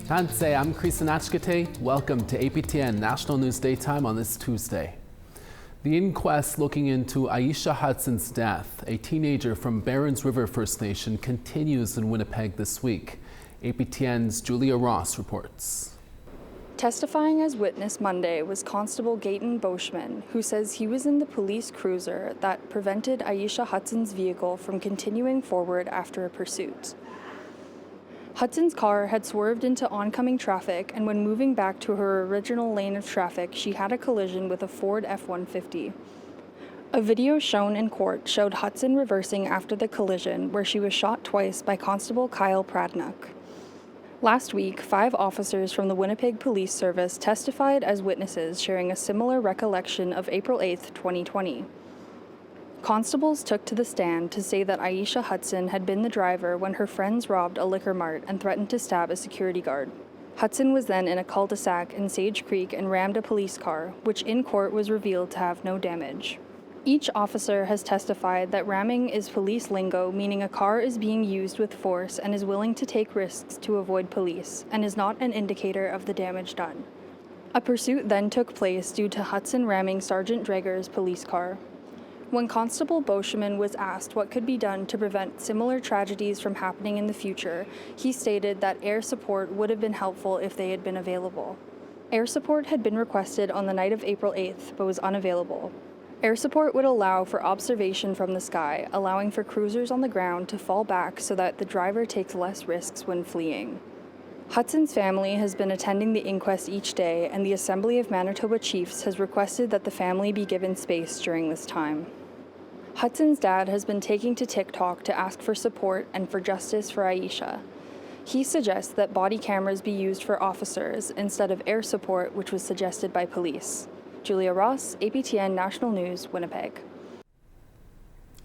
Tansei, I'm Krisan Achkate. Welcome to APTN National News Daytime on this Tuesday. The inquest looking into Aisha Hudson's death, a teenager from Barons River First Nation, continues in Winnipeg this week. APTN's Julia Ross reports. Testifying as witness Monday was Constable Gaten Boschman, who says he was in the police cruiser that prevented Aisha Hudson's vehicle from continuing forward after a pursuit. Hudson's car had swerved into oncoming traffic, and when moving back to her original lane of traffic, she had a collision with a Ford F-150. A video shown in court showed Hudson reversing after the collision, where she was shot twice by Constable Kyle Pradnuk. Last week, 5 officers from the Winnipeg Police Service testified as witnesses, sharing a similar recollection of April 8, 2020. Constables took to the stand to say that Aisha Hudson had been the driver when her friends robbed a liquor mart and threatened to stab a security guard. Hudson was then in a cul-de-sac in Sage Creek and rammed a police car, which in court was revealed to have no damage. Each officer has testified that ramming is police lingo, meaning a car is being used with force and is willing to take risks to avoid police, and is not an indicator of the damage done. A pursuit then took place due to Hudson ramming Sergeant Drager's police car. When Constable Boschman was asked what could be done to prevent similar tragedies from happening in the future, he stated that air support would have been helpful if they had been available. Air support had been requested on the night of April 8th, but was unavailable. Air support would allow for observation from the sky, allowing for cruisers on the ground to fall back so that the driver takes less risks when fleeing. Hudson's family has been attending the inquest each day, and the Assembly of Manitoba Chiefs has requested that the family be given space during this time. Hudson's dad has been taking to TikTok to ask for support and for justice for Aisha. He suggests that body cameras be used for officers instead of air support, which was suggested by police. Julia Ross, APTN National News, Winnipeg.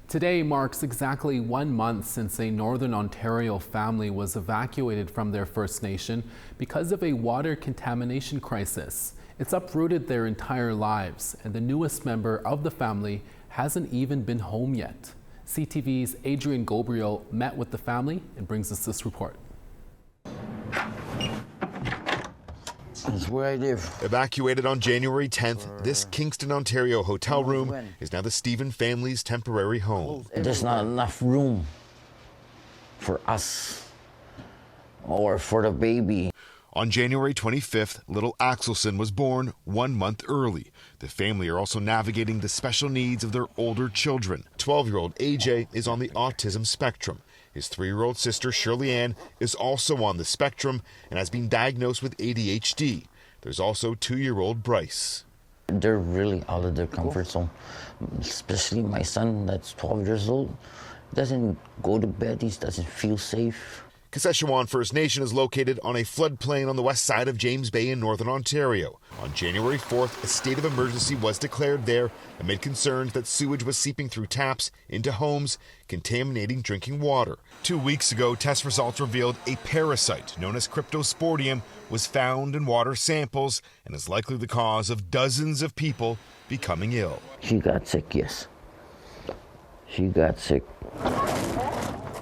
Today marks exactly 1 month since a Northern Ontario family was evacuated from their First Nation because of a water contamination crisis. It's uprooted their entire lives, and the newest member of the family hasn't even been home yet. CTV's Adrian Gabriel met with the family and brings us this report. That's where I live. Evacuated on January 10th, this Kingston, Ontario hotel room is now the Stephen family's temporary home. There's not enough room for us or for the baby. On January 25th, little Axelson was born 1 month early. The family are also navigating the special needs of their older children. 12-year-old AJ is on the autism spectrum. His 3-year-old sister, Shirley Ann, is also on the spectrum and has been diagnosed with ADHD. There's also 2-year-old Bryce. They're really out of their comfort zone, especially my son that's 12 years old. Doesn't go to bed, he doesn't feel safe. Saskatchewan First Nation is located on a floodplain on the west side of James Bay in northern Ontario. On January 4th, a state of emergency was declared there amid concerns that sewage was seeping through taps into homes, contaminating drinking water. 2 weeks ago, test results revealed a parasite known as Cryptosporidium was found in water samples and is likely the cause of dozens of people becoming ill. She got sick, yes. She got sick.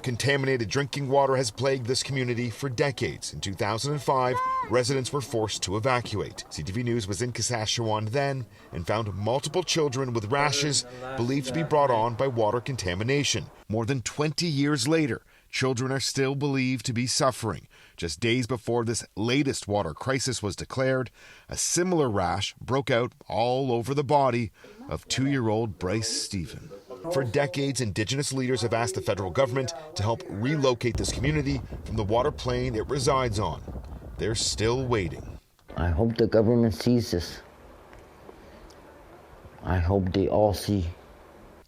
Contaminated drinking water has plagued this community for decades. In 2005, residents were forced to evacuate. CTV News was in Saskatchewan then and found multiple children with rashes believed to be brought on by water contamination. More than 20 years later, children are still believed to be suffering. Just days before this latest water crisis was declared, a similar rash broke out all over the body of 2-year-old Bryce Stephen. For decades, Indigenous leaders have asked the federal government to help relocate this community from the water plain it resides on. They're still waiting. I hope the government sees this. I hope they all see.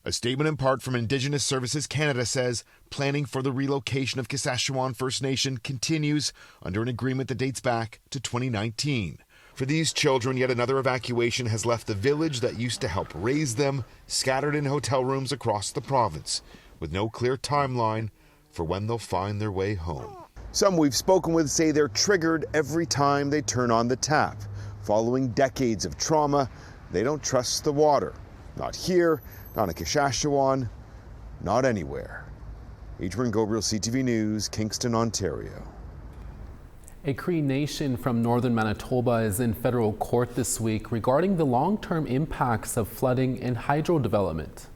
A statement in part from Indigenous Services Canada says planning for the relocation of Saskatchewan First Nation continues under an agreement that dates back to 2019. For these children, yet another evacuation has left the village that used to help raise them, scattered in hotel rooms across the province, with no clear timeline for when they'll find their way home. Some we've spoken with say they're triggered every time they turn on the tap. Following decades of trauma, they don't trust the water. Not here, not in Saskatchewan, not anywhere. Adrian Gabriel, CTV News, Kingston, Ontario. A Cree Nation from northern Manitoba is in federal court this week regarding the long-term impacts of flooding and hydro development.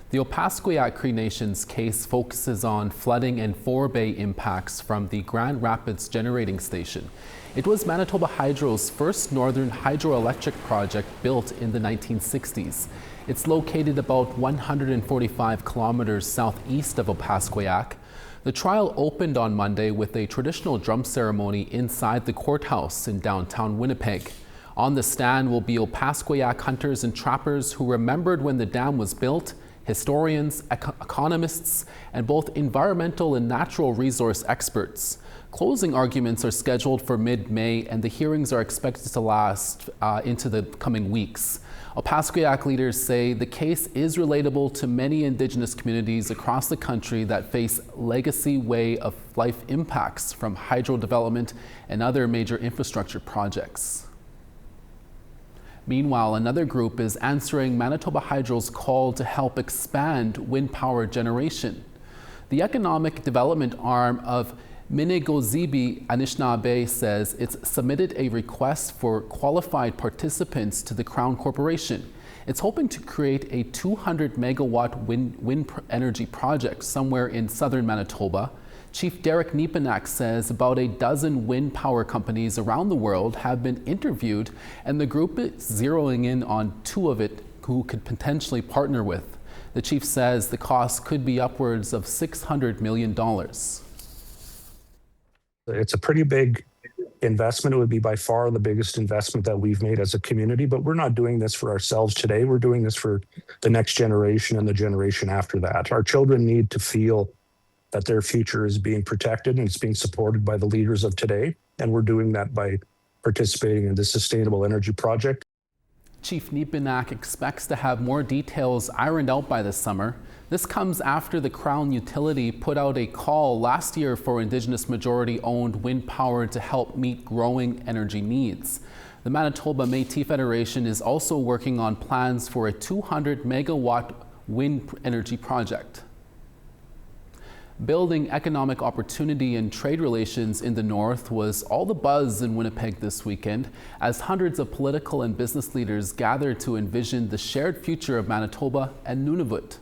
The Opaskwayak Cree Nation's case focuses on flooding and forebay impacts from the Grand Rapids Generating Station. It was Manitoba Hydro's first northern hydroelectric project built in the 1960s. It's located about 145 kilometers southeast of Opaskwayak. The trial opened on Monday with a traditional drum ceremony inside the courthouse in downtown Winnipeg. On the stand will be Opaskwayak hunters and trappers who remembered when the dam was built, historians, economists, and both environmental and natural resource experts. Closing arguments are scheduled for mid-May, and the hearings are expected to last into the coming weeks. Opaskwayak leaders say the case is relatable to many Indigenous communities across the country that face legacy way of life impacts from hydro development and other major infrastructure projects. Meanwhile, another group is answering Manitoba Hydro's call to help expand wind power generation. The economic development arm of Minnegozibi Anishinaabe says it's submitted a request for qualified participants to the Crown Corporation. It's hoping to create a 200 megawatt wind energy project somewhere in southern Manitoba. Chief Derek Nepanak says about a dozen wind power companies around the world have been interviewed, and the group is zeroing in on two of it who could potentially partner with. The chief says the cost could be upwards of $600 million. It's a pretty big investment. It would be by far the biggest investment that we've made as a community, but we're not doing this for ourselves today. We're doing this for the next generation and the generation after that. Our children need to feel that their future is being protected and it's being supported by the leaders of today. And we're doing that by participating in this sustainable energy project. Chief Nepanak expects to have more details ironed out by this summer. This comes after the Crown utility put out a call last year for Indigenous majority-owned wind power to help meet growing energy needs. The Manitoba Métis Federation is also working on plans for a 200 megawatt wind energy project. Building economic opportunity and trade relations in the north was all the buzz in Winnipeg this weekend as hundreds of political and business leaders gathered to envision the shared future of Manitoba and Nunavut.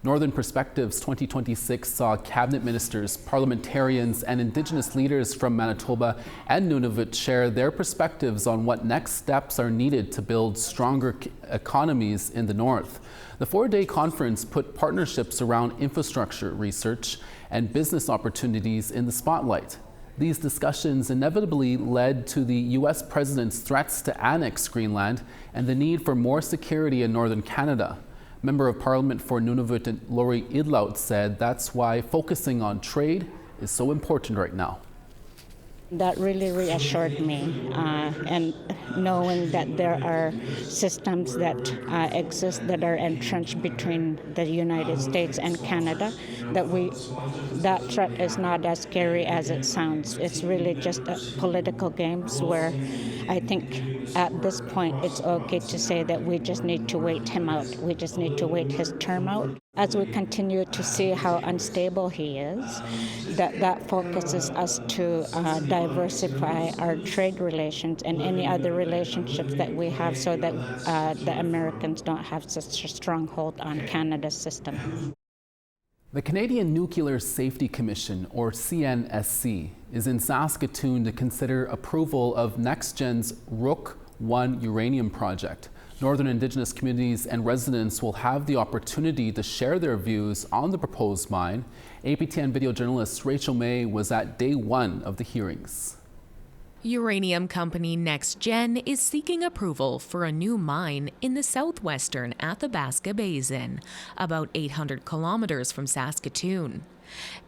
Northern Perspectives 2026 saw cabinet ministers, parliamentarians, and Indigenous leaders from Manitoba and Nunavut share their perspectives on what next steps are needed to build stronger economies in the north. The four-day conference put partnerships around infrastructure research and business opportunities in the spotlight. These discussions inevitably led to the U.S. president's threats to annex Greenland and the need for more security in northern Canada. Member of Parliament for Nunavut, Lori Idlaut, said that's why focusing on trade is so important right now. That really reassured me, and knowing that there are systems that exist that are entrenched between the United States and Canada, that threat is not as scary as it sounds. It's really just political games where I think at this point it's okay to say that we just need to wait him out. We just need to wait his term out. As we continue to see how unstable he is, that focuses us to diversify our trade relations and any other relationships that we have so that the Americans don't have such a stronghold on Canada's system. The Canadian Nuclear Safety Commission, or CNSC, is in Saskatoon to consider approval of NextGen's Rook I uranium project. Northern Indigenous communities and residents will have the opportunity to share their views on the proposed mine. APTN video journalist Rachel May was at day one of the hearings. Uranium company NextGen is seeking approval for a new mine in the southwestern Athabasca Basin, about 800 kilometers from Saskatoon.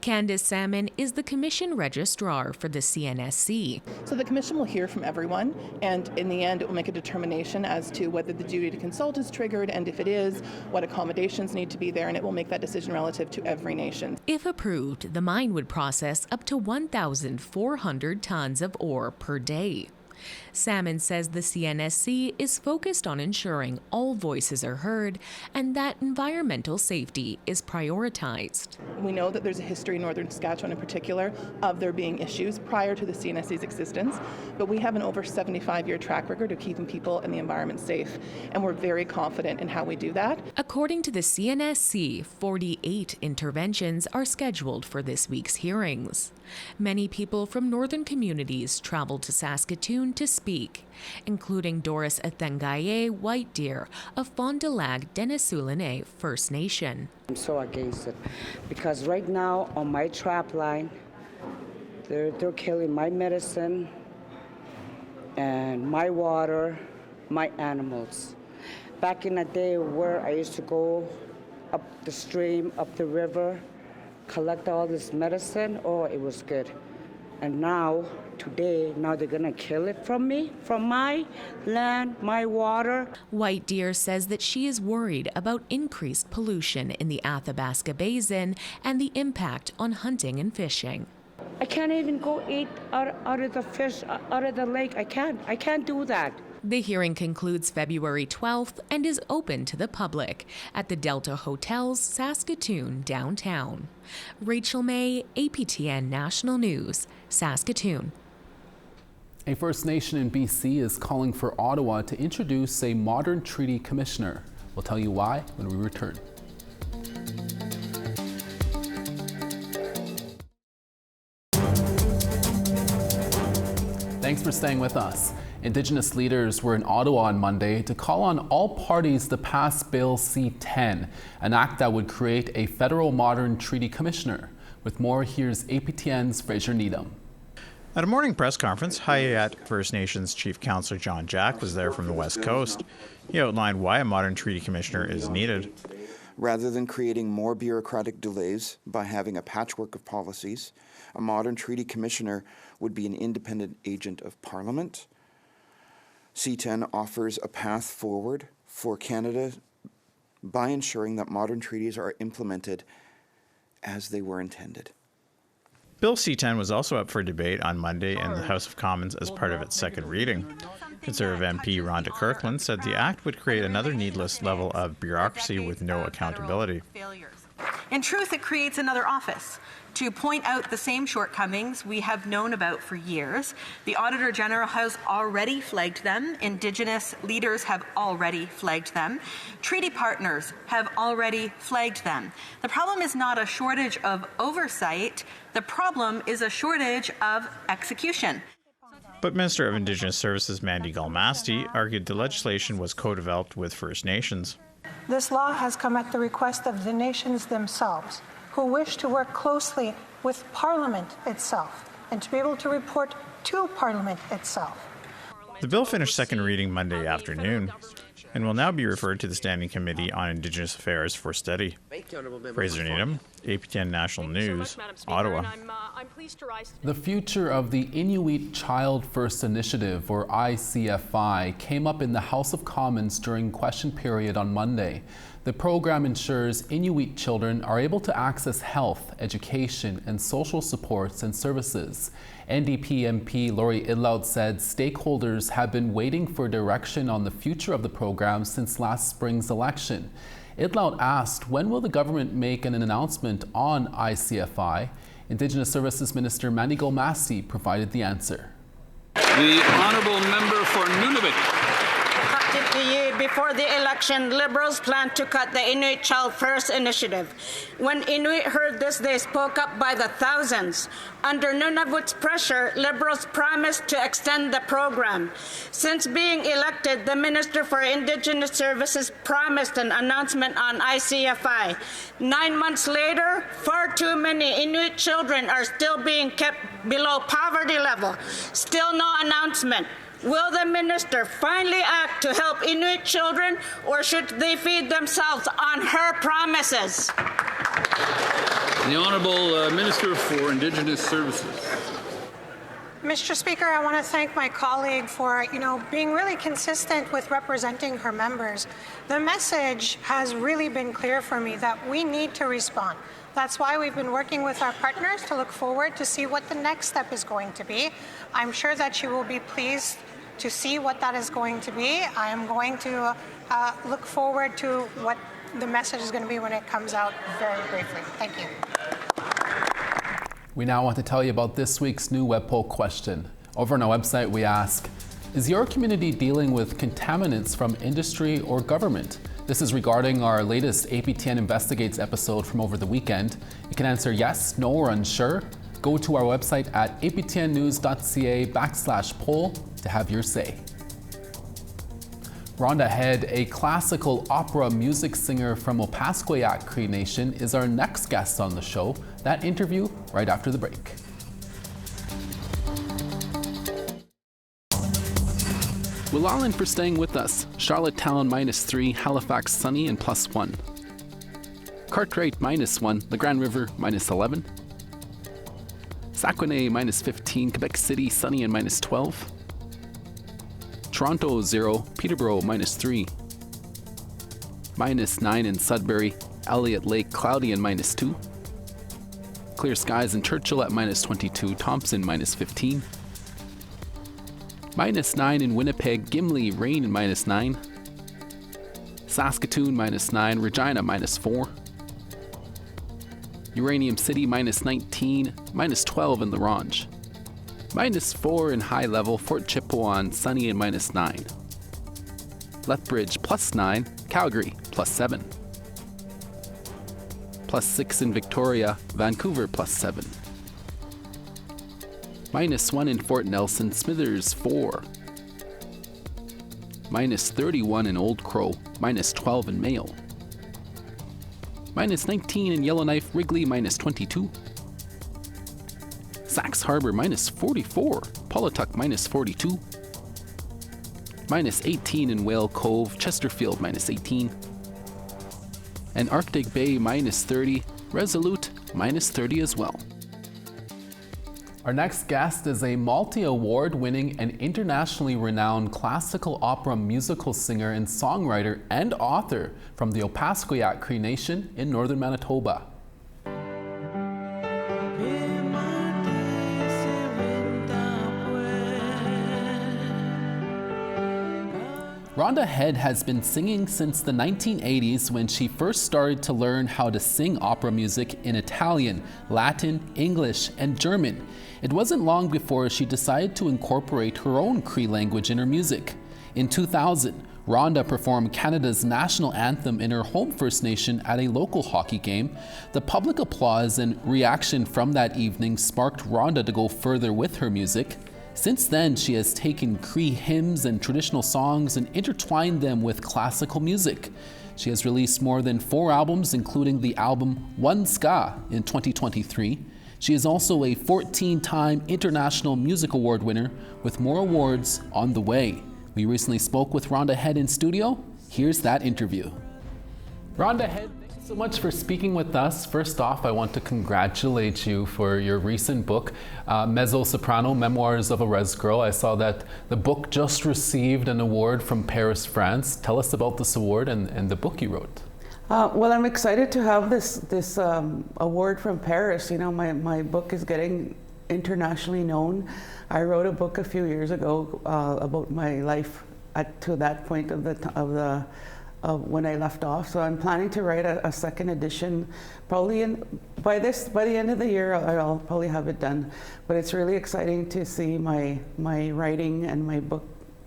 Candice Salmon is the commission registrar for the CNSC. So the commission will hear from everyone, and in the end it will make a determination as to whether the duty to consult is triggered, and if it is, what accommodations need to be there, and it will make that decision relative to every nation. If approved, the mine would process up to 1,400 tons of ore per day. Salmon says the CNSC is focused on ensuring all voices are heard and that environmental safety is prioritized. We know that there's a history in Northern Saskatchewan in particular of there being issues prior to the CNSC's existence, but we have an over 75-year track record of keeping people and the environment safe, and we're very confident in how we do that. According to the CNSC, 48 interventions are scheduled for this week's hearings. Many people from northern communities traveled to Saskatoon to speak, including Doris Athengaye White Deer of Fond du Lac Denisoulin First Nation. I'm so against it because right now on my trap line, they're killing my medicine and my water, my animals. Back in the day where I used to go up the stream, up the river, collect all this medicine, oh, it was good. And now, today, they're gonna kill it from me, from my land, my water. White Deer says that she is worried about increased pollution in the Athabasca Basin and the impact on hunting and fishing. I can't even go eat out of the fish, out of the lake. I can't do that. The hearing concludes February 12th and is open to the public at the Delta Hotels, Saskatoon, downtown. Rachel May, APTN National News, Saskatoon. A First Nation in BC is calling for Ottawa to introduce a modern treaty commissioner. We'll tell you why when we return. Thanks for staying with us. Indigenous leaders were in Ottawa on Monday to call on all parties to pass Bill C-10, an act that would create a federal modern treaty commissioner. With more, here's APTN's Fraser Needham. At a morning press conference, Hayat First Nations Chief Counsellor John Jack was there from the West Coast. He outlined why a modern treaty commissioner is needed. Rather than creating more bureaucratic delays by having a patchwork of policies, a modern treaty commissioner would be an independent agent of Parliament. C-10 offers a path forward for Canada by ensuring that modern treaties are implemented as they were intended. Bill C-10 was also up for debate on Monday in the House of Commons as part of its second reading. Conservative MP Rhonda Kirkland said the act would create another needless level of bureaucracy with no accountability. In truth, it creates another office to point out the same shortcomings we have known about for years. The Auditor General has already flagged them. Indigenous leaders have already flagged them. Treaty partners have already flagged them. The problem is not a shortage of oversight. The problem is a shortage of execution. But Minister of Indigenous Services Mandy Galmasti argued the legislation was co-developed with First Nations. This law has come at the request of the nations themselves, who wish to work closely with Parliament itself and to be able to report to Parliament itself. The bill finished second reading Monday afternoon and will now be referred to the Standing Committee on Indigenous Affairs for study. Fraser Needham, APTN National News, Ottawa. The future of the Inuit Child First Initiative, or ICFI, came up in the House of Commons during question period on Monday. The program ensures Inuit children are able to access health, education, and social supports and services. NDP MP Lori Idlaut said stakeholders have been waiting for direction on the future of the program since last spring's election. Idlaut asked, when will the government make an announcement on ICFI? Indigenous Services Minister Mandy Galmasti provided the answer. The Honourable Member for Nunavut. Before the election, Liberals planned to cut the Inuit Child First Initiative. When Inuit heard this, they spoke up by the thousands. Under Nunavut's pressure, Liberals promised to extend the program. Since being elected, the Minister for Indigenous Services promised an announcement on ICFI. 9 months later, far too many Inuit children are still being kept below poverty level. Still no announcement. Will the minister finally act to help Inuit children, or should they feed themselves on her promises? The Honourable Minister for Indigenous Services. Mr. Speaker, I want to thank my colleague for, being really consistent with representing her members. The message has really been clear for me that we need to respond. That's why we've been working with our partners to look forward to see what the next step is going to be. I'm sure that she will be pleased to see what that is going to be. I am going to look forward to what the message is going to be when it comes out very briefly. Thank you. We now want to tell you about this week's new web poll question. Over on our website, we ask, is your community dealing with contaminants from industry or government? This is regarding our latest APTN Investigates episode from over the weekend. You can answer yes, no, or unsure. Go to our website at aptnnews.ca/poll to have your say. Rhonda Head, a classical opera music singer from Opaskwayak Cree Nation, is our next guest on the show. That interview right after the break. Willalan for staying with us. Charlottetown -3, Halifax sunny and +1. Cartwright -1, the Grand River -11. Saguenay -15, Quebec City sunny and -12. Toronto 0, Peterborough -3. -9 in Sudbury, Elliott Lake cloudy and -2. Clear skies in Churchill at -22, Thompson -15. -9 in Winnipeg, Gimli rain and -9. Saskatoon -9, Regina -4. Uranium City -19, -12 in La Ronge. -4 in High Level, Fort Chipewyan sunny and -9. Lethbridge +9, Calgary +7. +6 in Victoria, Vancouver +7. -1 in Fort Nelson, Smithers 4. -31 in Old Crow, -12 in Mayo. -19 in Yellowknife, Wrigley -22. Sax Harbor -44, Polituck -42. -18 in Whale Cove, Chesterfield -18. And Arctic Bay -30, Resolute -30 as well. Our next guest is a multi-award winning and internationally renowned classical opera musical singer and songwriter and author from the Opaskwayak Cree Nation in northern Manitoba. Rhonda Head has been singing since the 1980s when she first started to learn how to sing opera music in Italian, Latin, English, and German. It wasn't long before she decided to incorporate her own Cree language in her music. In 2000, Rhonda performed Canada's national anthem in her home First Nation at a local hockey game. The public applause and reaction from that evening sparked Rhonda to go further with her music. Since then, she has taken Cree hymns and traditional songs and intertwined them with classical music. She has released more than 4 albums, including the album One Ska in 2023. She is also a 14-time International Music Award winner, with more awards on the way. We recently spoke with Rhonda Head in studio. Here's that interview. Rhonda Head, thank you so much for speaking with us. First off, I want to congratulate you for your recent book, Mezzo-Soprano, Memoirs of a Res Girl. I saw that the book just received an award from Paris, France. Tell us about this award and the book you wrote. Well, I'm excited to have this award from Paris. You know, my book is getting internationally known. I wrote a book a few years ago about my life to that point of when I left off. So I'm planning to write a second edition, probably by the end of the year. I'll probably have it done. But it's really exciting to see my writing and my book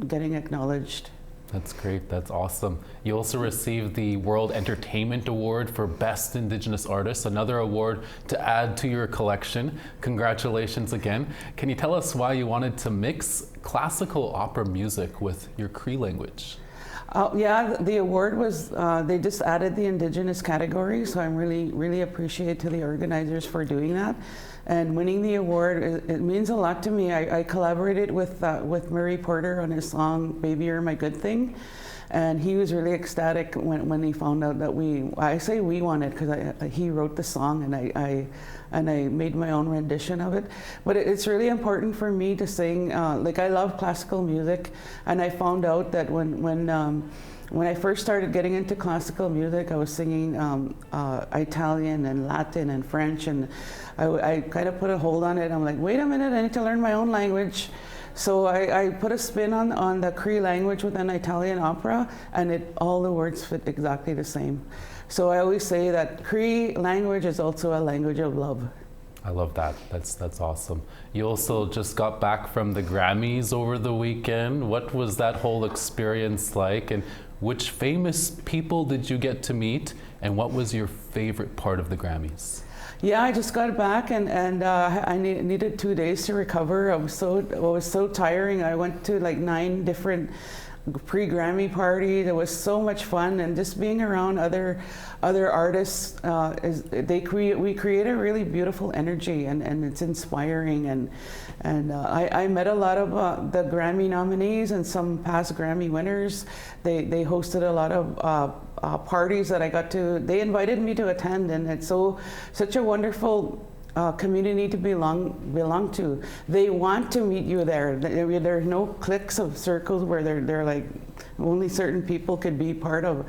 getting acknowledged. That's great. That's awesome. You also received the World Entertainment Award for Best Indigenous Artist, another award to add to your collection. Congratulations again. Can you tell us why you wanted to mix classical opera music with your Cree language? Yeah, the award was, they just added the Indigenous category, so I'm really appreciative to the organizers for doing that. And winning the award, it means a lot to me. I collaborated with Murray Porter on his song, Baby You're My Good Thing. And he was really ecstatic when he found out that I say we won it because he wrote the song and I made my own rendition of it. But it's really important for me to sing, like I love classical music, and I found out that when I first started getting into classical music, I was singing Italian and Latin and French, and I kind of put a hold on it. I'm like, wait a minute, I need to learn my own language. So I put a spin on the Cree language with an Italian opera, and all the words fit exactly the same. So I always say that Cree language is also a language of love. I love that. That's awesome. You also just got back from the Grammys over the weekend. What was that whole experience like? And which famous people did you get to meet? And what was your favorite part of the Grammys? Yeah, I just got back and I needed 2 days to recover. It was so tiring. I went to like 9 different pre-Grammy parties. It was so much fun, and just being around other artists, we create a really beautiful energy, and it's inspiring. And I met a lot of the Grammy nominees and some past Grammy winners. They hosted a lot of parties that I got to. They invited me to attend, and it's such a wonderful community to belong to. They want to meet you there. There's no cliques of circles where they're like only certain people could be part of.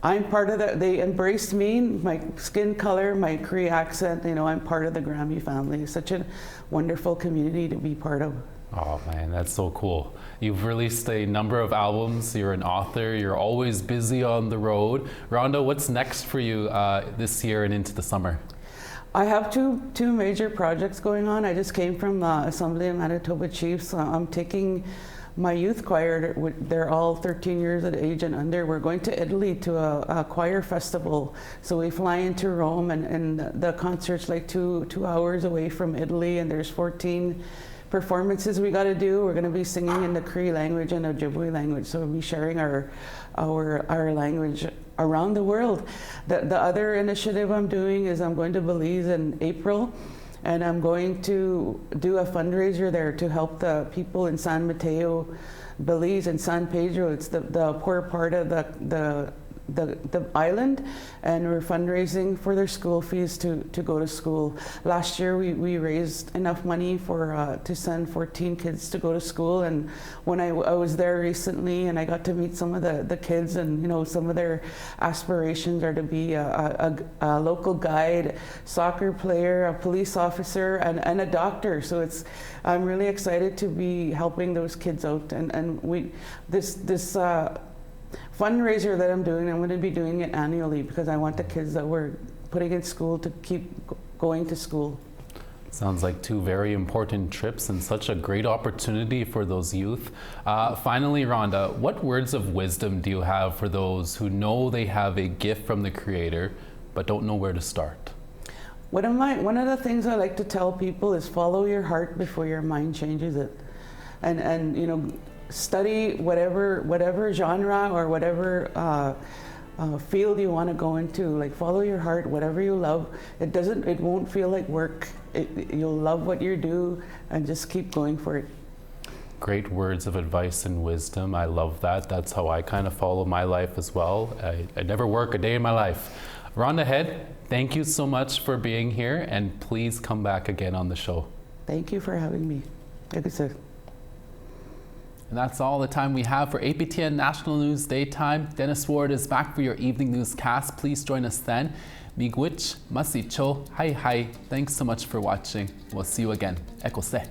I'm part of that. They embraced me, my skin color, my Cree accent. I'm part of the Grammy family. It's such a wonderful community to be part of. Oh man, that's so cool. You've released a number of albums, you're an author, you're always busy on the road. Rhonda, what's next for you this year and into the summer? I have two major projects going on. I just came from Assembly of Manitoba Chiefs. I'm taking my youth choir, they're all 13 years of age and under. We're going to Italy to a choir festival. So we fly into Rome, and the concert's like two hours away from Italy, and there's 14 performances we got to do. We're going to be singing in the Cree language and Ojibwe language, so we'll be sharing our language around the world. The other initiative I'm doing is I'm going to Belize in April, and I'm going to do a fundraiser there to help the people in San Mateo, Belize, and San Pedro. It's the poor part of the island, and we're fundraising for their school fees to go to school. Last year we raised enough money to send 14 kids to go to school, and when I was there recently and I got to meet some of the kids, and some of their aspirations are to be a local guide, soccer player, a police officer, and a doctor. So I'm really excited to be helping those kids out, and this fundraiser that I'm doing, I'm going to be doing it annually because I want the kids that we're putting in school to keep going to school. Sounds like 2 very important trips and such a great opportunity for those youth. Finally, Rhonda, what words of wisdom do you have for those who know they have a gift from the Creator but don't know where to start? One of the things I like to tell people is follow your heart before your mind changes it, and study whatever genre or whatever field you want to go into. Like, follow your heart, whatever you love. It won't feel like work. You'll love what you do, and just keep going for it. Great words of advice and wisdom. I love that. That's how I kind of follow my life as well. I never work a day in my life. Rhonda Head, thank you so much for being here, and please come back again on the show. Thank you for having me. And that's all the time we have for APTN National News Daytime. Dennis Ward is back for your evening newscast. Please join us then. Miigwech, masicho, hi hi. Thanks so much for watching. We'll see you again. Ekose.